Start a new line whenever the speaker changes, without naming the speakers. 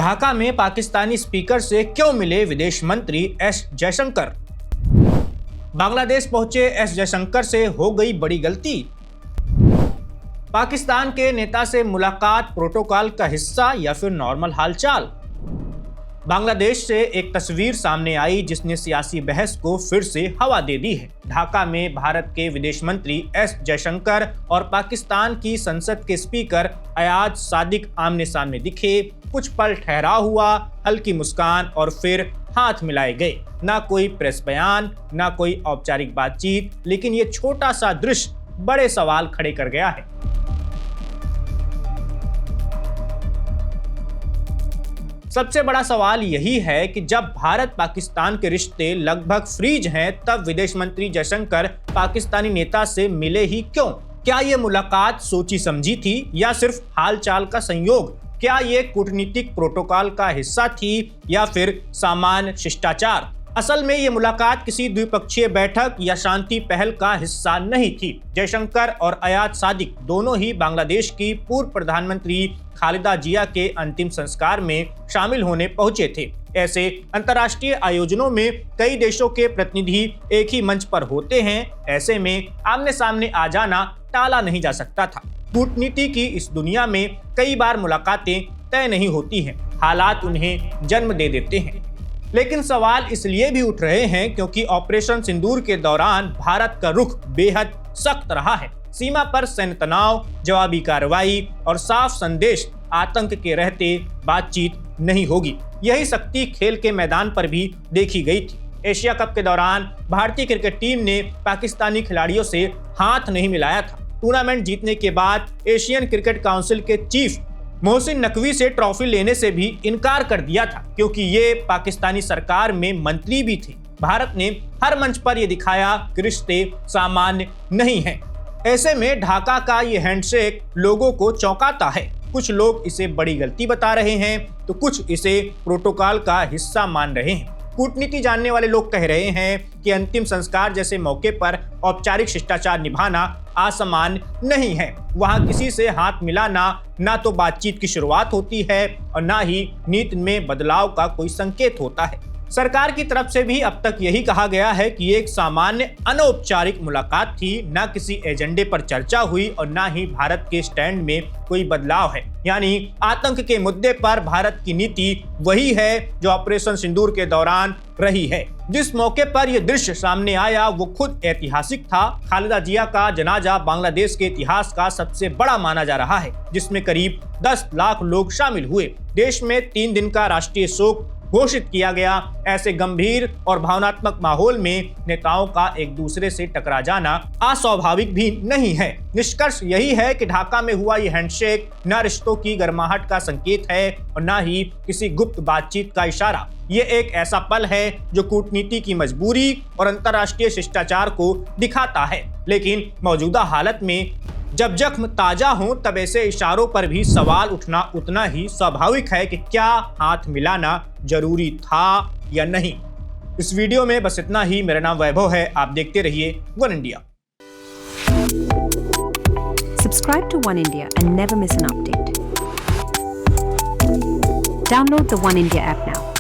ढाका में पाकिस्तानी स्पीकर से क्यों मिले विदेश मंत्री एस जयशंकर। बांग्लादेश पहुंचे एस जयशंकर से हो गई बड़ी गलती। पाकिस्तान के नेता से मुलाकात प्रोटोकॉल का हिस्सा या फिर नॉर्मल हालचाल। बांग्लादेश से एक तस्वीर सामने आई जिसने सियासी बहस को फिर से हवा दे दी है। ढाका में भारत के विदेश मंत्री एस जयशंकर और पाकिस्तान की संसद के स्पीकर अयाज सादिक आमने सामने दिखे। कुछ पल ठहराव हुआ, हल्की मुस्कान और फिर हाथ मिलाए गए। ना कोई प्रेस बयान, ना कोई औपचारिक बातचीत, लेकिन ये छोटा सा दृश्य बड़े सवाल खड़े कर गया है। सबसे बड़ा सवाल यही है कि जब भारत पाकिस्तान के रिश्ते लगभग फ्रीज हैं, तब विदेश मंत्री जयशंकर पाकिस्तानी नेता से मिले ही क्यों? क्या ये मुलाकात सोची समझी थी या सिर्फ हालचाल का संयोग? क्या ये कूटनीतिक प्रोटोकॉल का हिस्सा थी या फिर सामान्य शिष्टाचार? असल में ये मुलाकात किसी द्विपक्षीय बैठक या शांति पहल का हिस्सा नहीं थी। जयशंकर और अयाज सादिक दोनों ही बांग्लादेश की पूर्व प्रधानमंत्री खालिदा जिया के अंतिम संस्कार में शामिल होने पहुंचे थे। ऐसे अंतर्राष्ट्रीय आयोजनों में कई देशों के प्रतिनिधि एक ही मंच पर होते हैं। ऐसे में आमने सामने आ जाना टाला नहीं जा सकता था। कूटनीति की इस दुनिया में कई बार मुलाकातें तय नहीं होती हैं, हालात उन्हें जन्म दे देते हैं। लेकिन सवाल इसलिए भी उठ रहे हैं क्योंकि ऑपरेशन सिंदूर के दौरान भारत का रुख बेहद सख्त रहा है। सीमा पर सैन्य तनाव, जवाबी कार्रवाई और साफ संदेश आतंक के रहते बातचीत नहीं होगी। यही शक्ति खेल के मैदान पर भी देखी गई थी। एशिया कप के दौरान भारतीय क्रिकेट टीम ने पाकिस्तानी खिलाड़ियों से हाथ नहीं मिलाया था। टूर्नामेंट जीतने के बाद एशियन क्रिकेट काउंसिल के चीफ मोहसिन नकवी से ट्रॉफी लेने से भी इनकार कर दिया था, क्योंकि ये पाकिस्तानी सरकार में मंत्री भी थे। भारत ने हर मंच पर यह दिखाया कि रिश्ते सामान्य नहीं हैं। ऐसे में ढाका का ये हैंडशेक लोगों को चौंकाता है। कुछ लोग इसे बड़ी गलती बता रहे हैं तो कुछ इसे प्रोटोकॉल का हिस्सा मान रहे हैं। कूटनीति जानने वाले लोग कह रहे हैं कि अंतिम संस्कार जैसे मौके पर औपचारिक शिष्टाचार निभाना असामान्य नहीं है। वहां किसी से हाथ मिलाना ना तो बातचीत की शुरुआत होती है और ना ही नीति में बदलाव का कोई संकेत होता है। सरकार की तरफ से भी अब तक यही कहा गया है कि ये एक सामान्य अनौपचारिक मुलाकात थी, ना किसी एजेंडे पर चर्चा हुई और ना ही भारत के स्टैंड में कोई बदलाव है। यानी आतंक के मुद्दे पर भारत की नीति वही है जो ऑपरेशन सिंदूर के दौरान रही है। जिस मौके पर यह दृश्य सामने आया वो खुद ऐतिहासिक था। खालिदा जिया का जनाजा बांग्लादेश के इतिहास का सबसे बड़ा माना जा रहा है, जिसमें करीब 10 लाख लोग शामिल हुए। देश में 3 दिन का राष्ट्रीय शोक घोषित किया गया। ऐसे गंभीर और भावनात्मक माहौल में नेताओं का एक दूसरे से टकरा जाना अस्वाभाविक भी नहीं है। निष्कर्ष यही है कि ढाका में हुआ ये हैंडशेक न रिश्तों की गर्माहट का संकेत है और न ही किसी गुप्त बातचीत का इशारा। ये एक ऐसा पल है जो कूटनीति की मजबूरी और अंतर्राष्ट्रीय शिष्टाचार को दिखाता है। लेकिन मौजूदा हालत में जब जख्म ताजा हो तब ऐसे इशारों पर भी सवाल उठना उतना ही स्वाभाविक है कि क्या हाथ मिलाना जरूरी था या नहीं। इस वीडियो में बस इतना ही। मेरा नाम वैभव है, आप देखते रहिए one India.
Subscribe to One India and never miss an update. Download the One India app now.